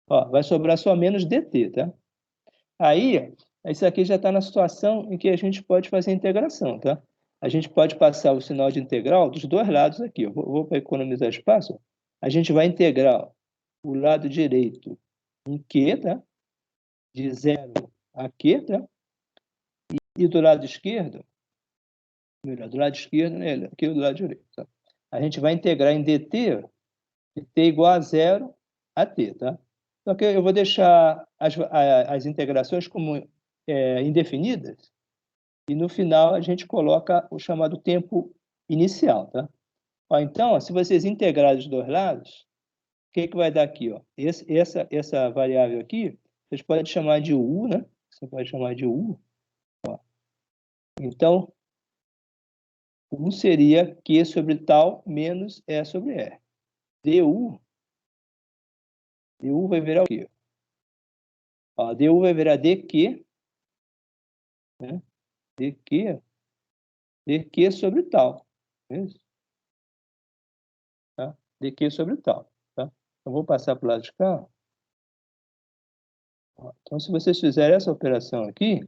Ó, vai sobrar só menos dt, tá? Aí, isso aqui já está na situação em que a gente pode fazer a integração, tá? A gente pode passar o sinal de integral dos dois lados aqui. Eu vou para economizar espaço. A gente vai integrar o lado direito em Q, tá? De 0 a Q, tá? E do lado esquerdo, melhor, do lado esquerdo, né? Aqui do lado direito, tá? A gente vai integrar em dt, de t igual a 0 a t, tá? Só que eu vou deixar as integrações como indefinidas, e no final a gente coloca o chamado tempo inicial, tá? Ó, então, ó, se vocês integrarem os dois lados, o que vai dar aqui? Ó? Essa variável aqui, vocês podem chamar de u, né? Você pode chamar de u. Ó. Então, u seria Q sobre tal menos E sobre R. du vai virar o quê? Ó, du vai virar dq, né? dq sobre tal. É isso? Tá? dq sobre tal. Tá? Eu vou passar para o lado de cá. Então, se vocês fizerem essa operação aqui,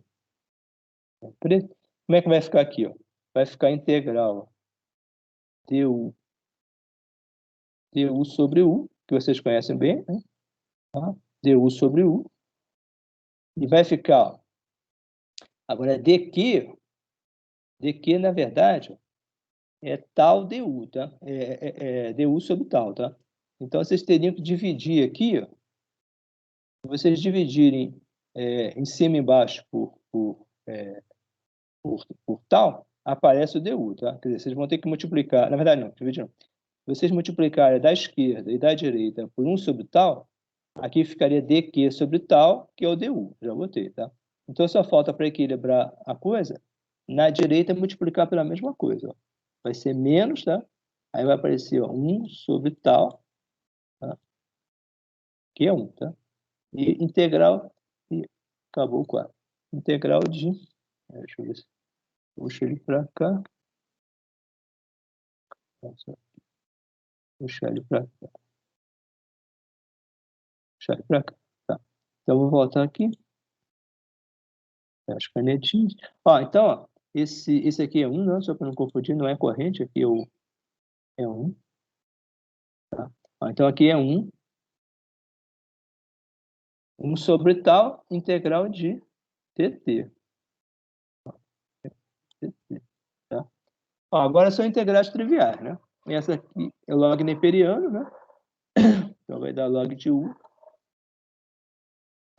como é que vai ficar aqui? Ó? Vai ficar integral du sobre u, que vocês conhecem bem, né? Tá? Du sobre u. E vai ficar, ó, agora dq, na verdade, é tal du, tá? Du sobre tal, tá? Então, vocês teriam que dividir aqui, ó. Se vocês dividirem em cima e embaixo por tal, aparece o du, tá? Quer dizer, vocês vão ter que multiplicar, na verdade não, dividir não. Se vocês multiplicarem da esquerda e da direita por 1 sobre tal, aqui ficaria dq sobre tal, que é o du, já botei, tá? Então, só falta para equilibrar a coisa, na direita multiplicar pela mesma coisa, ó. Vai ser menos, tá? Aí vai aparecer, ó, 1 sobre tal, tá? Que é 1, tá? E integral, e acabou o quadro. Integral de, deixa eu ver se puxa ele para cá. Puxar ele para cá. Puxar ele para cá. Tá. Então, eu vou voltar aqui. As canetinhas. Ó, então, ó, esse aqui é 1, né? Só para não confundir, não é corrente, aqui é 1. Tá? Ó, então, aqui é 1. 1 sobre tal, integral de dt. Tá? Ó, agora são integrais triviais, né? Essa aqui é log neperiano, né? Então, vai dar log de u.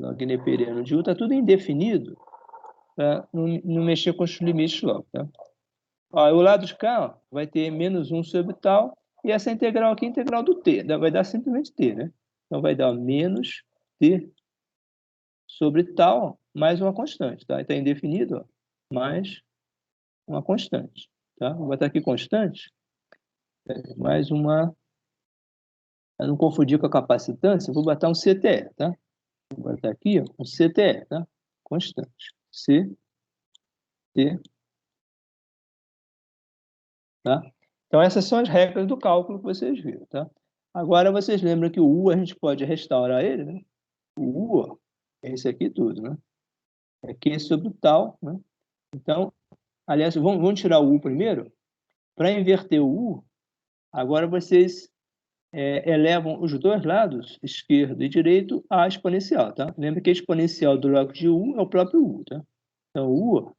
Log neperiano de u. Está tudo indefinido, para não mexer com os limites logo, tá? Ó, o lado de cá, ó, vai ter menos 1 sobre tal, e essa integral aqui é a integral do t, vai dar simplesmente t, né? Então, vai dar menos t sobre tal, mais uma constante, tá? Está indefinido, ó, mais uma constante, tá? Vou botar aqui constante, mais uma, para não confundir com a capacitância, vou botar um CTE, tá? Vou botar aqui, ó, um CTE, tá? Constante, C, T, tá? Então, essas são as regras do cálculo que vocês viram, tá? Agora, vocês lembram que o U a gente pode restaurar ele, né? O U, ó, é esse aqui tudo, né? É Q sobre tal, né? Então, aliás, vamos tirar o U primeiro. Para inverter o U, agora vocês elevam os dois lados, esquerdo e direito, à exponencial, tá? Lembra que a exponencial do log de U é o próprio U, tá? Então, o U, ó,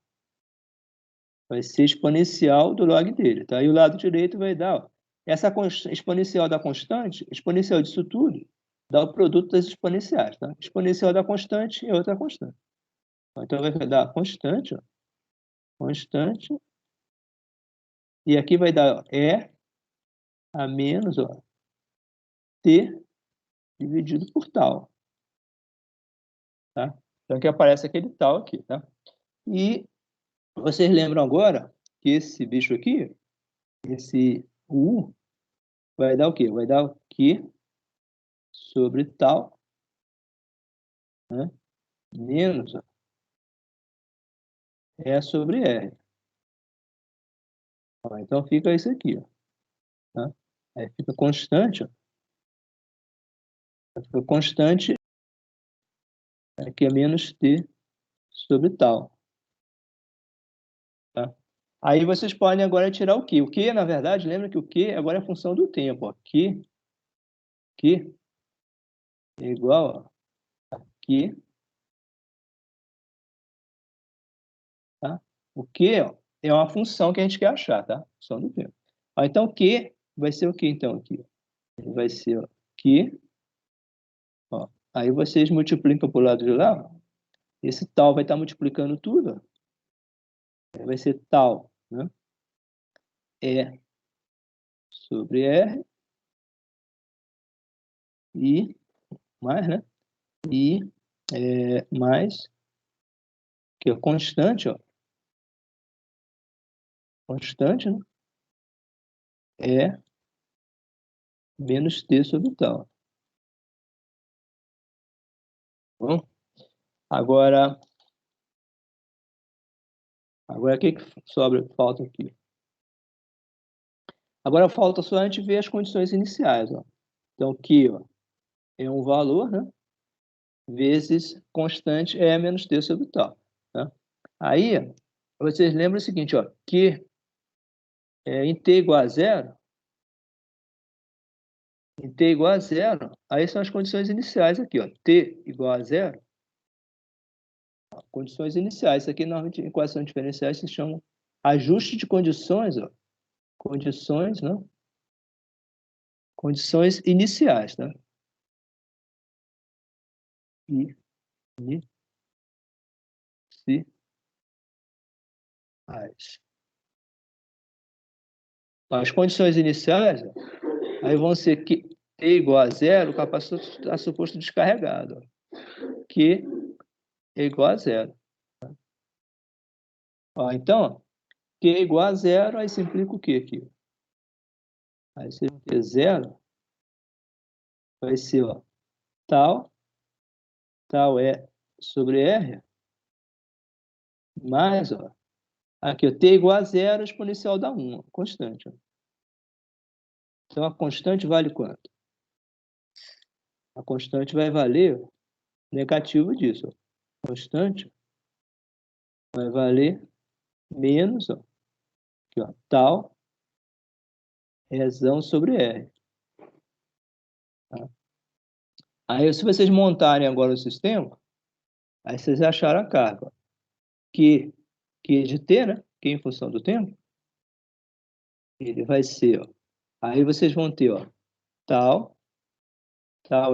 vai ser exponencial do log dele, tá? E o lado direito vai dar, ó, essa exponencial da constante, exponencial disso tudo, dá o produto das exponenciais, tá? Exponencial da constante é outra constante. Então, vai dar constante, ó, constante, e aqui vai dar E a menos, ó, T dividido por tal, tá? Então, aqui aparece aquele tal aqui, tá? E vocês lembram agora que esse bicho aqui, esse U, vai dar o quê? Vai dar o Q sobre tal, né? Menos, ó, E sobre R. Ó, então, fica isso aqui, ó, tá? Aí fica constante, ó. Fica constante Aqui é menos t sobre tal. Tá? Aí vocês podem agora tirar o Q. O Q, na verdade, lembra que o Q agora é função do tempo. Ó. Q é igual a Q. Tá? O Q ó, é uma função que a gente quer achar, tá? Função do tempo. Ó, então, o Q vai ser o que então aqui? Vai ser ó, Q. Ó. Aí vocês multiplicam para o lado de lá. Ó. Esse tal vai estar multiplicando tudo. Ó. Vai ser tal, né? E sobre R. I mais, né? I mais, que é constante, ó. Constante, né? É menos t sobre tal. Bom, agora o que sobra, falta aqui? Agora falta só a gente ver as condições iniciais, ó. Então, aqui, ó, é um valor, né? Vezes constante é menos t sobre tal. Tá? Aí, vocês lembram o seguinte, ó, que em t igual a zero, em t igual a zero, aí são as condições iniciais aqui, ó. T igual a zero, ó, condições iniciais. Isso aqui, normalmente, em equações diferenciais, se chama ajuste de condições, ó. Condições, né? Condições iniciais, tá? I, si, as condições iniciais, ó, aí vão ser que t igual a zero, o capacitor está suposto descarregado. Ó. Q é igual a zero. Ó, então, Q é igual a zero, aí simplifica o quê aqui? Aí você vai ter zero, vai ser ó, tal é sobre R, mais, ó, aqui, ó, t igual a zero, exponencial dá 1, ó, constante. Ó. Então, a constante vale quanto? A constante vai valer negativo disso. Ó. Constante vai valer menos, ó, aqui, ó, tal razão sobre R. Tá? Aí, se vocês montarem agora o sistema, aí vocês acharam a carga. Ó, que é de t, né? Que em função do tempo, ele vai ser, ó, aí vocês vão ter, ó, tal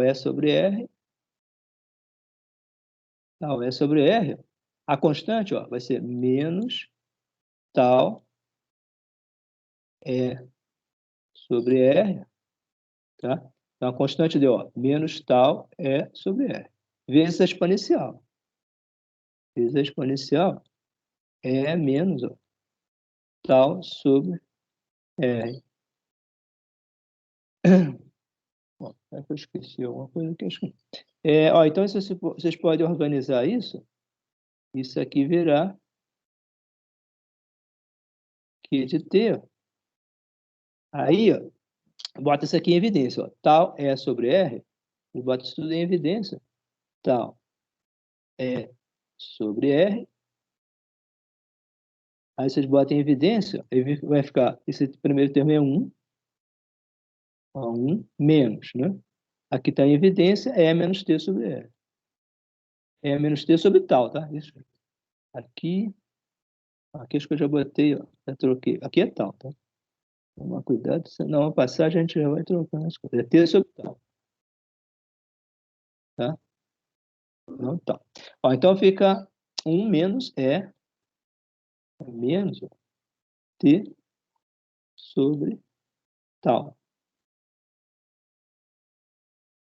é sobre R, tal é sobre R. A constante, ó, vai ser menos tal é sobre R, tá? Então, a constante deu, ó, menos tal é sobre R, vezes a exponencial. Vezes a exponencial é menos, ó, tal sobre R. Bom, é que eu esqueci alguma coisa que eu esqueci. Ó, então, se vocês podem organizar isso aqui virá Q de T. Aí, ó, bota isso aqui em evidência. Ó. Tal é sobre R, e bota isso tudo em evidência. Tal é sobre R. Aí vocês botam em evidência, aí vai ficar, esse primeiro termo é 1, ó, 1 menos, né? Aqui está em evidência, é menos T sobre R. É menos T sobre tal, tá? Isso. Aqui acho que eu já botei, ó, já troquei. Aqui é tal, tá? Toma cuidado, senão a passagem a gente já vai trocando as coisas. É T sobre tal. Tá? Não, tá. Ó, então fica 1 menos menos ó, T sobre tal.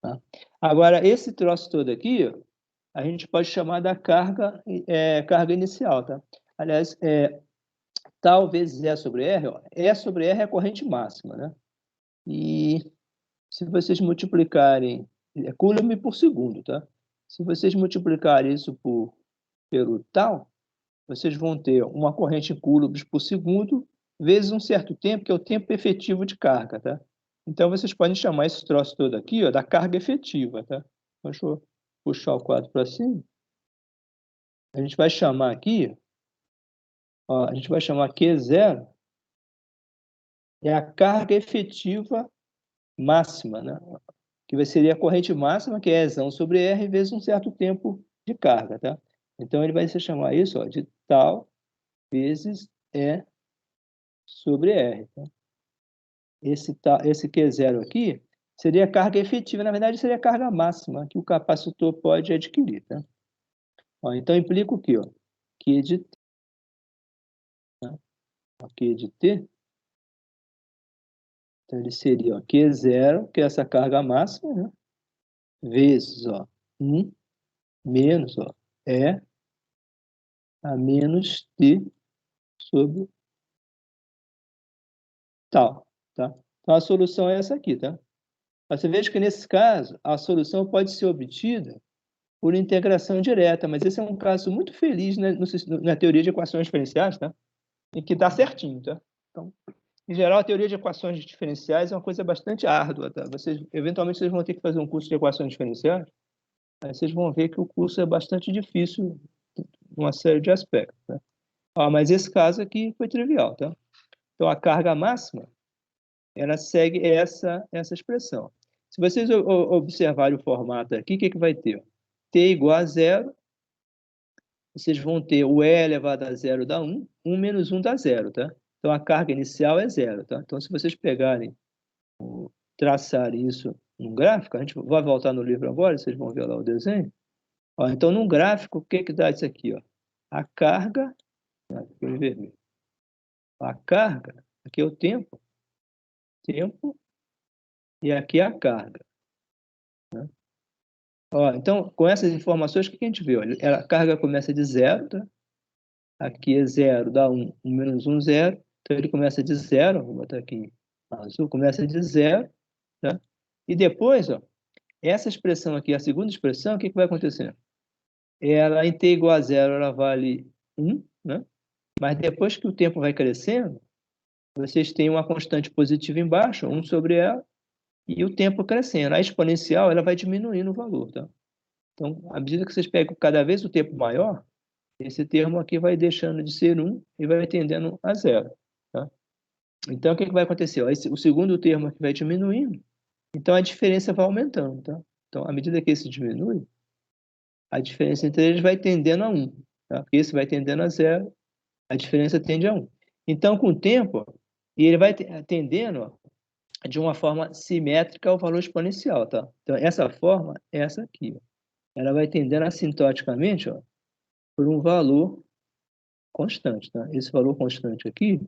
Tá? Agora, esse troço todo aqui, ó, a gente pode chamar da carga inicial. Tá? Aliás, tal vezes E sobre R, ó, E sobre R é a corrente máxima. Né? E se vocês multiplicarem, é Coulomb por segundo, tá? Se vocês multiplicarem isso pelo tal, vocês vão ter uma corrente em coulombs por segundo, vezes um certo tempo, que é o tempo efetivo de carga, tá? Então, vocês podem chamar esse troço todo aqui, ó, da carga efetiva, tá? Achou? puxar o quadro para cima, a gente vai chamar aqui, ó, a gente vai chamar Q0, é a carga efetiva máxima, né? Que seria a corrente máxima, que é Ezão sobre R, vezes um certo tempo de carga, tá? Então, ele vai se chamar isso, ó, de tal vezes E sobre R, tá? Esse Q0 aqui seria a carga efetiva, na verdade, seria a carga máxima que o capacitor pode adquirir, tá? Ó, então, implica o quê? Ó? Q de T, tá? Q de T, então ele seria ó, Q0, que é essa carga máxima, né? Vezes ó, 1 menos ó, E a menos T sobre tal, tá? Então, a solução é essa aqui, tá? Você veja que, nesse caso, a solução pode ser obtida por integração direta, mas esse é um caso muito feliz, né, na teoria de equações diferenciais, tá? Em que dá certinho, tá? Então, em geral, a teoria de equações diferenciais é uma coisa bastante árdua, tá? Eventualmente, vocês vão ter que fazer um curso de equações diferenciais, aí vocês vão ver que o curso é bastante difícil em uma série de aspectos, tá? Ó, mas esse caso aqui foi trivial, tá? Então, a carga máxima, ela segue essa expressão. Se vocês observarem o formato aqui, o que vai ter? T igual a zero, vocês vão ter o E elevado a zero dá 1, 1 menos 1 dá zero, tá? Então, a carga inicial é zero, tá? Então, se vocês pegarem, traçarem isso num gráfico, a gente vai voltar no livro agora, vocês vão ver lá o desenho. Ó, então, num gráfico, o que dá isso aqui? Ó? A carga, aqui em vermelho. A carga, aqui é o tempo, e aqui é a carga, né? Ó, então, com essas informações, o que a gente vê? Olha, a carga começa de zero, tá? Aqui é zero, dá 1, 1 menos 1, zero. Então, ele começa de zero, vou botar aqui em azul, começa de zero, tá? E depois, ó, essa expressão aqui, a segunda expressão, o que vai acontecer? Ela, em t igual a zero, ela vale 1, né? Mas depois que o tempo vai crescendo, vocês têm uma constante positiva embaixo, 1 sobre ela, e o tempo crescendo. A exponencial, ela vai diminuindo o valor, tá? Então, à medida que vocês pegam cada vez o tempo maior, esse termo aqui vai deixando de ser 1 e vai tendendo a zero, tá? Então, o que vai acontecer? Ó, o segundo termo aqui vai diminuindo, então a diferença vai aumentando, tá? Então, à medida que esse diminui, a diferença entre eles vai tendendo a 1, tá? Porque esse vai tendendo a zero, a diferença tende a 1. Então, com o tempo, e ele vai tendendo ó, de uma forma simétrica ao valor exponencial, tá? Então, essa forma é essa aqui, ó. Ela vai tendendo assintoticamente, ó, por um valor constante, tá? Esse valor constante aqui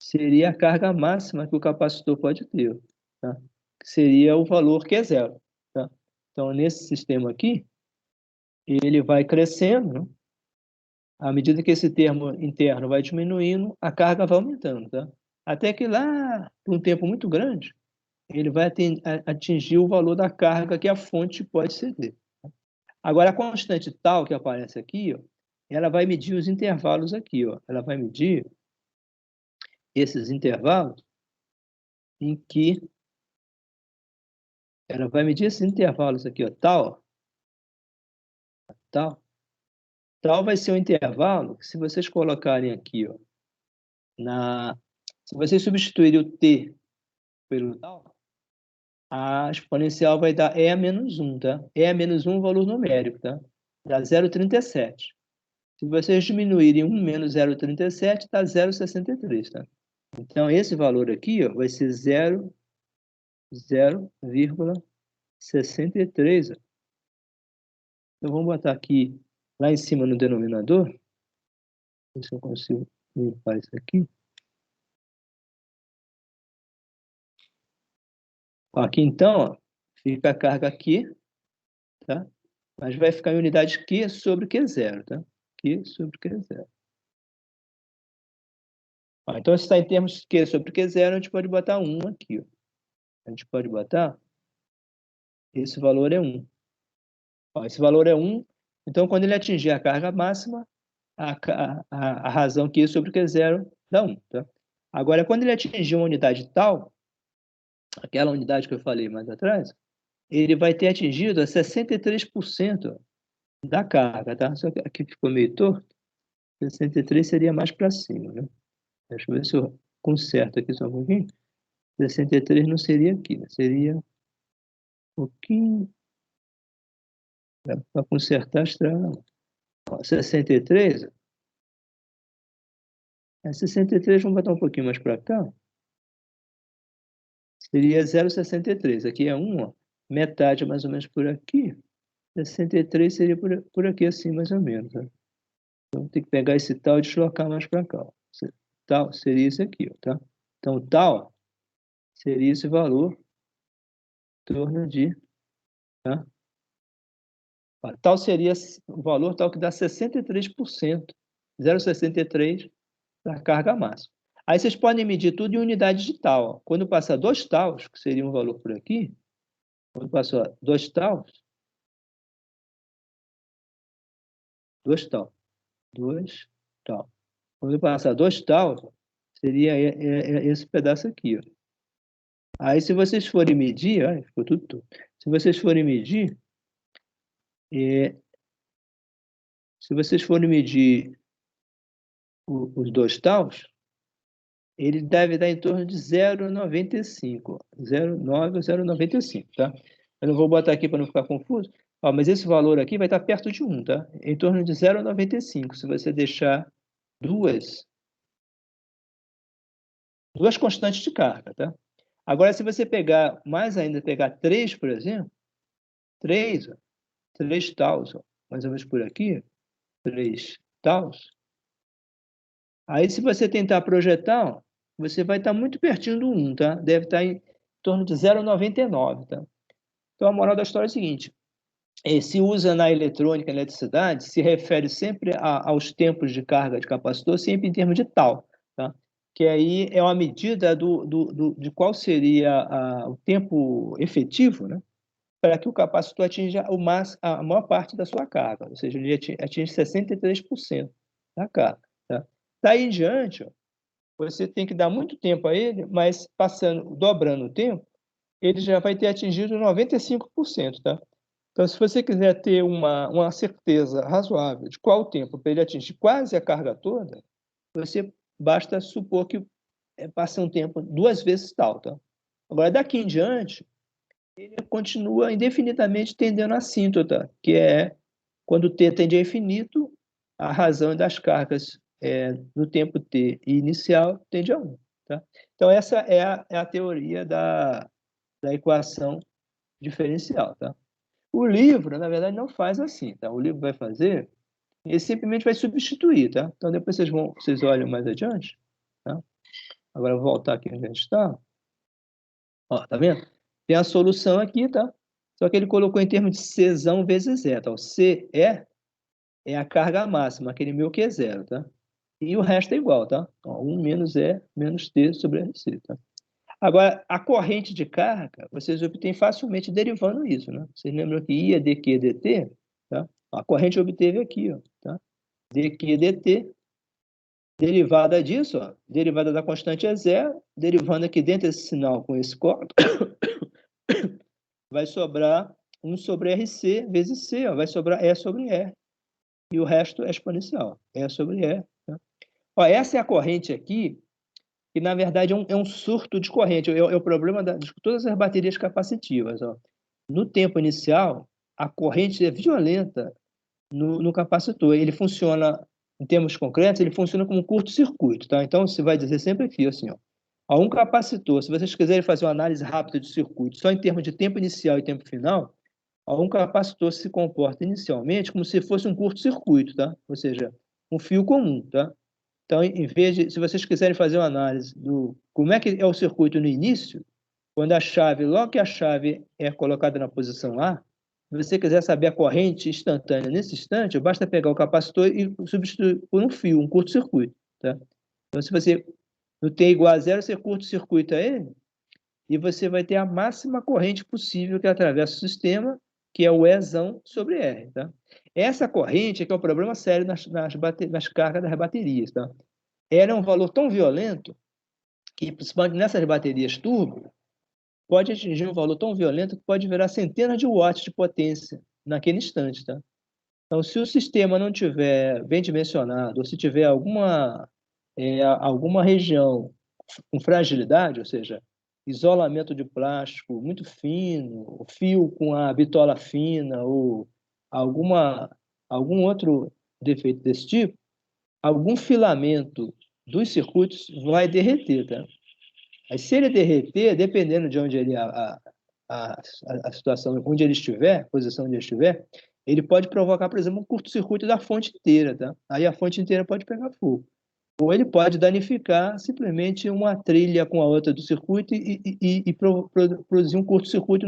seria a carga máxima que o capacitor pode ter, tá? Que seria o valor que é zero, tá? Então, nesse sistema aqui, ele vai crescendo, né? À medida que esse termo interno vai diminuindo, a carga vai aumentando, tá? Até que lá, por um tempo muito grande, ele vai atingir o valor da carga que a fonte pode ceder. Agora, a constante tal que aparece aqui, ó, ela vai medir os intervalos aqui, ó. Ela vai medir esses intervalos em que ela vai medir esses intervalos aqui, ó, tal vai ser um intervalo que, se vocês colocarem aqui, ó, se vocês substituírem o t pelo tal, a exponencial vai dar E a menos 1, tá? E a menos 1 é um valor numérico, tá? Dá 0,37. Se vocês diminuírem 1 menos 0,37, dá 0,63, tá? Então, esse valor aqui, ó, vai ser 0,63. Então, vamos botar aqui, lá em cima no denominador. Ver se eu consigo limpar isso aqui. Aqui, então, ó, fica a carga aqui, tá? Mas vai ficar em unidade Q sobre Q0, tá? Q sobre Q0. Ó, então, se está em termos Q sobre Q0, a gente pode botar 1 aqui, ó. A gente pode botar, esse valor é 1. Ó, esse valor é 1, então, quando ele atingir a carga máxima, a razão Q sobre Q0 dá 1, tá? Agora, quando ele atingir uma unidade tal, aquela unidade que eu falei mais atrás, ele vai ter atingido 63% da carga, tá? Só que aqui ficou meio torto. 63 seria mais para cima, né? Deixa eu ver se eu conserto aqui só um pouquinho. 63 não seria aqui, né? Seria um pouquinho. Para consertar, estraga. 63. 63, vamos botar um pouquinho mais para cá. Seria 0,63. Aqui é 1, ó. Metade mais ou menos por aqui. 63 seria por aqui assim, mais ou menos. Tá? Então, tem que pegar esse tal e deslocar mais para cá. Ó. Tal seria isso aqui, ó, tá? Então, tal seria esse valor em torno de... Tá? Tal seria o valor tal que dá 63%. 0,63 da carga máxima. Aí vocês podem medir tudo em unidade de tal. Ó. Quando passar 2 taus, que seria um valor por aqui, quando passar 2 taus, 2 tal, 2 tal. Quando passar 2 taus, seria esse pedaço aqui. Ó. Aí, se vocês forem medir, olha, ficou tudo. Se vocês forem medir, se vocês forem medir os 2 taus, ele deve dar em torno de 0,95. 0,9 ou 0,95, tá? Eu não vou botar aqui para não ficar confuso. Ó, mas esse valor aqui vai estar perto de 1, tá? Em torno de 0,95. Se você deixar duas constantes de carga, tá? Agora, se você pegar, mais ainda, pegar 3, por exemplo, 3 taus, ó, mais ou menos por aqui, 3 taus, aí se você tentar projetar, ó, você vai estar muito pertinho do 1, tá? Deve estar em torno de 0,99, tá? Então, a moral da história é a seguinte, se usa na eletrônica, na eletricidade, se refere sempre aos tempos de carga de capacitor, sempre em termos de tal, tá? Que aí é uma medida de qual seria o tempo efetivo, né? Para que o capacitor atinja a maior parte da sua carga, ou seja, ele atinge 63% da carga. Tá? Daí em diante, ó, você tem que dar muito tempo a ele, mas dobrando o tempo, ele já vai ter atingido 95%. Tá? Então, se você quiser ter uma certeza razoável de qual o tempo para ele atingir quase a carga toda, você basta supor que passa um tempo 2 vezes tal. Tá? Agora, daqui em diante, ele continua indefinidamente tendendo à assíntota, que é quando t tende a infinito, a razão das cargas no tempo t inicial tende a 1. Tá? Então, essa é a teoria da equação diferencial. Tá? O livro, na verdade, não faz assim. Tá? O livro vai fazer, ele simplesmente vai substituir. Tá? Então, depois vocês olham mais adiante. Tá? Agora, eu vou voltar aqui onde a gente está. Ó, tá vendo? Tem a solução aqui, tá? Só que ele colocou em termos de Czão vezes zeta. O Ce é a carga máxima, aquele meu que é zero, tá? E o resto é igual, tá? Ó, 1 menos E menos T sobre RC, tá? Agora, a corrente de carga, vocês obtêm facilmente derivando isso, né? Vocês lembram que I é dQ dt? Tá? A corrente obteve aqui, ó, tá? dQ dt, derivada disso, ó, derivada da constante é zero, derivando aqui dentro desse sinal com esse código, vai sobrar 1 sobre RC vezes C, ó, vai sobrar E sobre R. E o resto é exponencial, E sobre E. Tá? Ó, essa é a corrente aqui, que na verdade é um surto de corrente, é o problema de todas as baterias capacitivas. Ó. No tempo inicial, a corrente é violenta no capacitor, ele funciona, em termos concretos, ele funciona como um curto-circuito. Tá? Então, você vai dizer sempre aqui, assim, ó, a um capacitor, se vocês quiserem fazer uma análise rápida de circuito, só em termos de tempo inicial e tempo final, um capacitor se comporta inicialmente como se fosse um curto-circuito, tá? Ou seja, um fio comum, tá? Então, em vez de, se vocês quiserem fazer uma análise do como é que é o circuito no início, quando logo que a chave é colocada na posição A, se você quiser saber a corrente instantânea nesse instante, basta pegar o capacitor e substituir por um fio, um curto-circuito, tá? Então, se você no T igual a zero, você curto-circuita ele, e você vai ter a máxima corrente possível que atravessa o sistema, que é o Ezão sobre R. Tá? Essa corrente é que é o problema sério nas cargas das baterias. Tá? Ela é um valor tão violento que, principalmente nessas baterias turbo, pode atingir um valor tão violento que pode virar centenas de watts de potência naquele instante, tá? Então, se o sistema não tiver bem dimensionado, ou se tiver alguma região com fragilidade, ou seja, isolamento de plástico muito fino, fio com a bitola fina, ou algum outro defeito desse tipo, algum filamento dos circuitos vai derreter, tá? Aí, se ele derreter, dependendo de onde ele a situação, onde ele estiver, a posição onde ele estiver, ele pode provocar, por exemplo, um curto-circuito da fonte inteira, tá? Aí a fonte inteira pode pegar fogo. Ou ele pode danificar simplesmente uma trilha com a outra do circuito e produzir um curto-circuito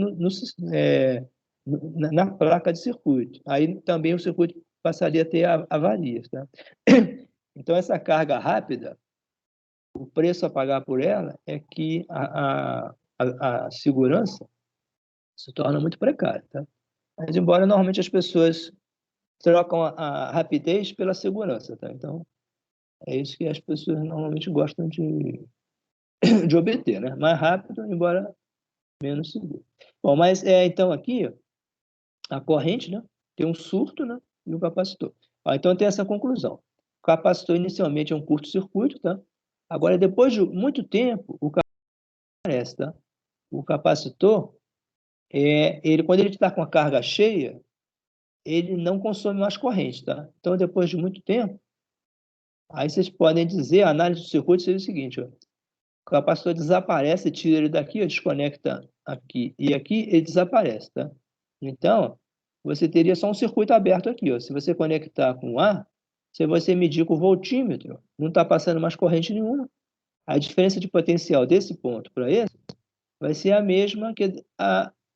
na placa de circuito. Aí também o circuito passaria a ter avarias, tá? Então, essa carga rápida, o preço a pagar por ela é que a segurança se torna muito precária, tá? Mas, embora normalmente as pessoas trocam a rapidez pela segurança, tá? Então, é isso que as pessoas normalmente gostam de obter, né? Mais rápido, embora menos seguro. Bom, mas então aqui, ó, a corrente, né? Tem um surto, né? E o capacitor. Então tem essa conclusão. O capacitor inicialmente é um curto-circuito, tá? Agora, depois de muito tempo, o capacitor aparece, tá? O capacitor, quando ele está com a carga cheia, ele não consome mais corrente, tá? Então, depois de muito tempo, aí vocês podem dizer, a análise do circuito seria o seguinte, ó, o capacitor desaparece, tira ele daqui, ó, desconecta aqui e aqui, ele desaparece, tá? Então, você teria só um circuito aberto aqui, ó. Se você conectar com A, se você medir com o voltímetro, não está passando mais corrente nenhuma. A diferença de potencial desse ponto para esse vai ser a mesma que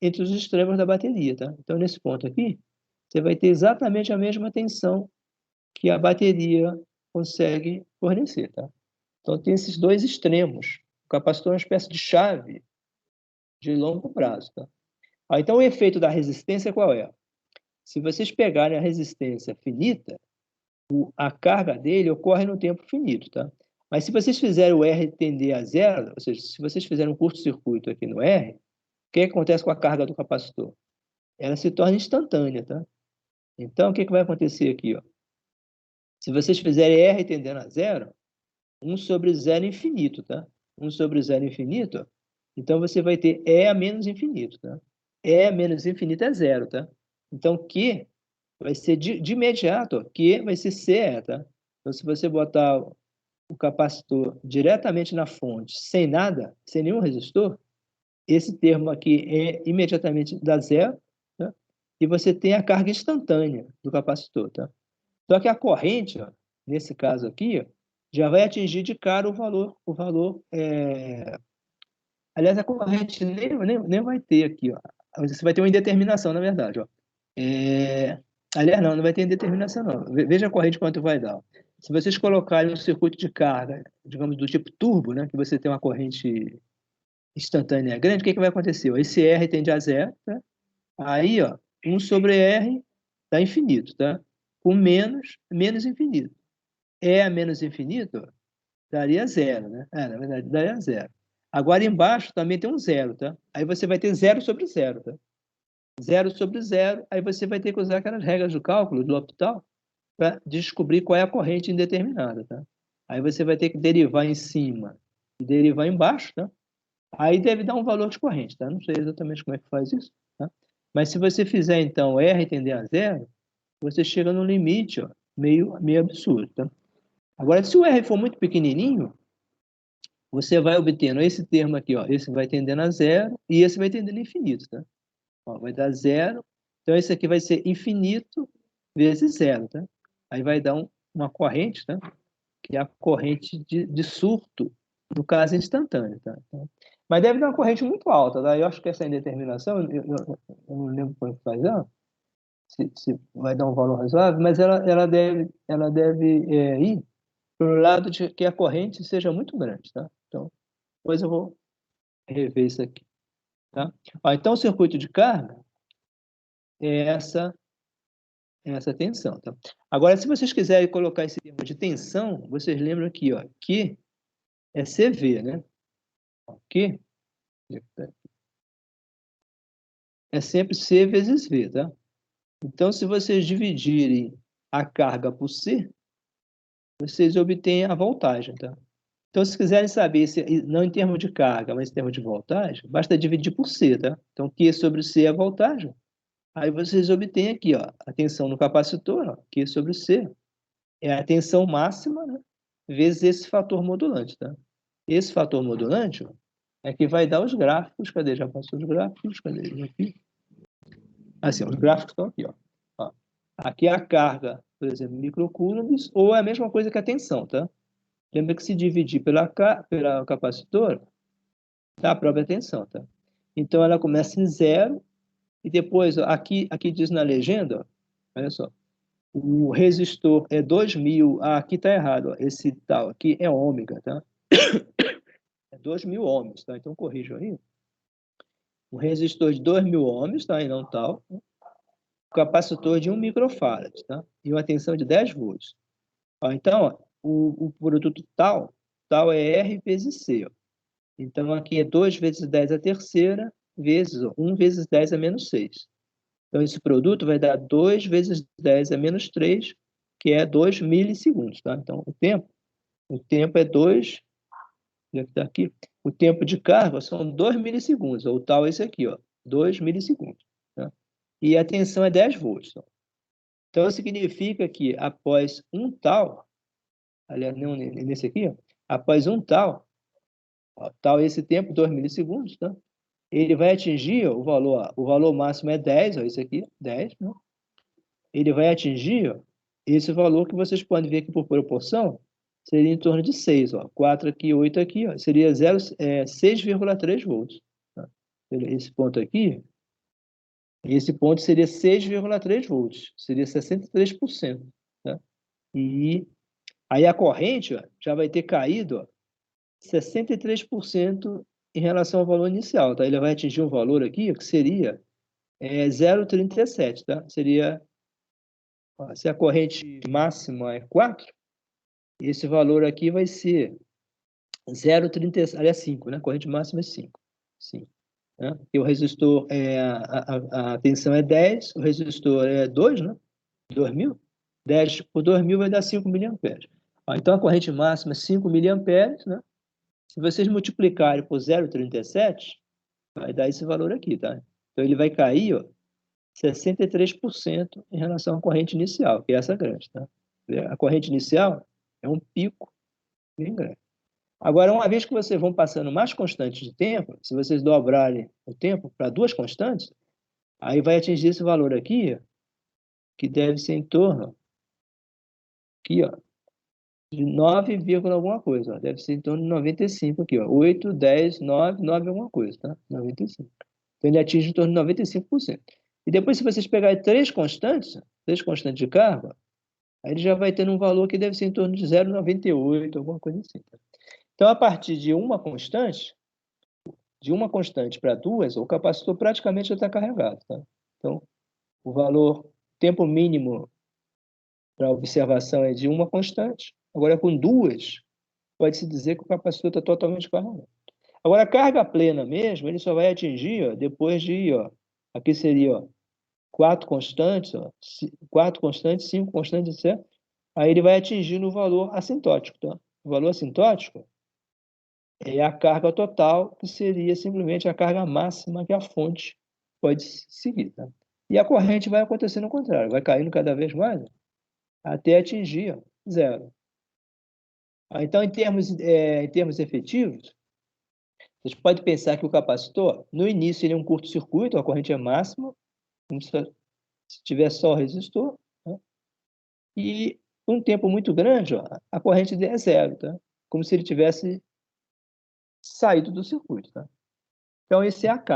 entre os extremos da bateria, tá? Então, nesse ponto aqui, você vai ter exatamente a mesma tensão que a bateria consegue fornecer, tá? Então, tem esses dois extremos. O capacitor é uma espécie de chave de longo prazo, tá? Então, o efeito da resistência qual é? Se vocês pegarem a resistência finita, a carga dele ocorre no tempo finito, tá? Mas se vocês fizerem o R tender a zero, ou seja, se vocês fizerem um curto-circuito aqui no R, o que acontece com a carga do capacitor? Ela se torna instantânea, tá? Então, o que vai acontecer aqui, ó? Se vocês fizerem R tendendo a zero, 1 sobre 0 infinito, tá? 1 sobre 0 infinito, ó. Então você vai ter E a menos infinito, tá? E menos infinito é zero, tá? Então, Q vai ser de imediato, ó, Q vai ser CE, tá? Então, se você botar o capacitor diretamente na fonte, sem nada, sem nenhum resistor, esse termo aqui imediatamente dá zero, tá? E você tem a carga instantânea do capacitor, tá? Só que a corrente, ó, nesse caso aqui, ó, já vai atingir de cara o valor. Aliás, a corrente nem vai ter aqui, ó. Você vai ter uma indeterminação, na verdade, ó. Aliás, não vai ter indeterminação, não. Veja a corrente quanto vai dar. Se vocês colocarem um circuito de carga, digamos, do tipo turbo, né, que você tem uma corrente instantânea grande, o que vai acontecer? Esse R tende a zero, tá? Aí, ó, 1 sobre R dá infinito, tá? Com menos infinito. E a menos infinito daria zero, né? Na verdade, daria zero. Agora, embaixo também tem um zero, tá? Aí você vai ter zero sobre zero, tá? Zero sobre zero, aí você vai ter que usar aquelas regras do cálculo, do L'Hopital, para descobrir qual é a corrente indeterminada, tá? Aí você vai ter que derivar em cima e derivar embaixo, tá? Aí deve dar um valor de corrente, tá? Não sei exatamente como é que faz isso, tá? Mas se você fizer, então, R tender a zero, você chega no limite, ó, meio absurdo, tá? Agora, se o R for muito pequenininho, você vai obtendo esse termo aqui, ó, esse vai tendendo a zero e esse vai tendendo a infinito, tá? Ó, vai dar zero, então esse aqui vai ser infinito vezes zero, tá? Aí vai dar uma corrente, tá? Que é a corrente de surto, no caso instantâneo, tá? Mas deve dar uma corrente muito alta, tá? Eu acho que essa indeterminação, eu não lembro como faz ela, se vai dar um valor razoável, mas ela deve ir para o lado de que a corrente seja muito grande, tá? Então, depois eu vou rever isso aqui, tá? Então, o circuito de carga é essa tensão, tá? Agora, se vocês quiserem colocar esse termo de tensão, vocês lembram aqui, ó, que é CV, né? Q é sempre C vezes V, tá? Então, se vocês dividirem a carga por C, vocês obtêm a voltagem, tá? Então, se quiserem saber, não em termos de carga, mas em termos de voltagem, basta dividir por C, tá? Então, Q sobre C é a voltagem. Aí vocês obtêm aqui, ó, a tensão no capacitor, ó, Q sobre C, é a tensão máxima, né, vezes esse fator modulante, tá? Esse fator modulante, ó, é que vai dar os gráficos. Cadê? Já passou os gráficos? Cadê eles aqui? Assim, os gráficos estão aqui, ó. Ó. Aqui é a carga, por exemplo, microcoulombs, ou é a mesma coisa que a tensão, tá? Lembra que se dividir pela capacitor, dá a própria tensão, tá? Então, ela começa em 0, e depois, ó, aqui diz na legenda, ó, olha só, o resistor é 2000, aqui está errado, ó, esse tal aqui é ômega, tá? É 2000 ohms, tá? Então, corrijam aí. Um resistor de 2000 ohms, tá? E não tal. Um capacitor de 1 microfarad, tá? E uma tensão de 10 volts. Ó, então, ó, o produto tal é R vezes C, ó. Então, aqui é 2 vezes 10 a terceira, vezes, ó, 1 vezes 10 a menos 6. Então, esse produto vai dar 2 vezes 10 a menos 3, que é 2 milissegundos, tá? Então, o tempo é 2, tá aqui, o tempo de carga são 2 milissegundos, ou tal é esse aqui, ó, 2 milissegundos, tá? E a tensão é 10 volts. Tá? Então, significa que após um tal, aliás, não, nesse aqui, ó, após um tal, ó, tal esse tempo, 2 milissegundos, tá? Ele vai atingir ó, o valor máximo é 10, ó, esse aqui, 10, né? Ele vai atingir ó, esse valor que vocês podem ver aqui por proporção, seria em torno de 6, ó, 4 aqui, 8 aqui, ó, seria 6,3 volts. Tá? Esse ponto aqui, esse ponto seria 6,3 volts, seria 63%. Tá? E aí a corrente ó, já vai ter caído ó, 63% em relação ao valor inicial. Tá? Ele vai atingir um valor aqui que seria 0,37, tá? Seria, ó, se a corrente máxima é 4, esse valor aqui vai ser 0,37, aliás, 5, né? A corrente máxima é 5. 5, né? E o resistor, a tensão é 10, o resistor é 2, né? 2.000. 10 por 2.000 vai dar 5 miliamperes. Então, a corrente máxima é 5 miliamperes, né? Se vocês multiplicarem por 0,37, vai dar esse valor aqui, tá? Então, ele vai cair, ó, 63% em relação à corrente inicial, que é essa grande, tá? A corrente inicial é um pico bem grande. Agora, uma vez que vocês vão passando mais constantes de tempo, se vocês dobrarem o tempo para 2 constantes, aí vai atingir esse valor aqui, que deve ser em torno, aqui, ó, de 9, alguma coisa. Ó, deve ser em torno de 95 aqui, ó. 8, 10, 9, 9 alguma coisa, tá? 95. Então, ele atinge em torno de 95%. E depois, se vocês pegarem 3 constantes de carga, aí ele já vai ter um valor que deve ser em torno de 0,98, alguma coisa assim. Tá? Então, a partir de uma constante para 2, o capacitor praticamente já está carregado. Tá? Então, o valor, tempo mínimo para observação é de uma constante. Agora, com 2, pode-se dizer que o capacitor está totalmente carregado. Agora, a carga plena mesmo, ele só vai atingir ó, depois de, ó, aqui seria ó, 4 constantes, ó, 4 constantes, 5 constantes, etc. Aí ele vai atingir no valor assintótico. Tá? O valor assintótico é a carga total, que seria simplesmente a carga máxima que a fonte pode seguir. Tá? E a corrente vai acontecendo ao contrário, vai caindo cada vez mais até atingir 0. Então, em termos efetivos, vocês podem pensar que o capacitor, no início, ele é um curto-circuito, a corrente é máxima, como se tiver só o resistor, né? E um tempo muito grande, ó, a corrente é 0, tá? Como se ele tivesse saído do circuito. Tá? Então, esse é a carga.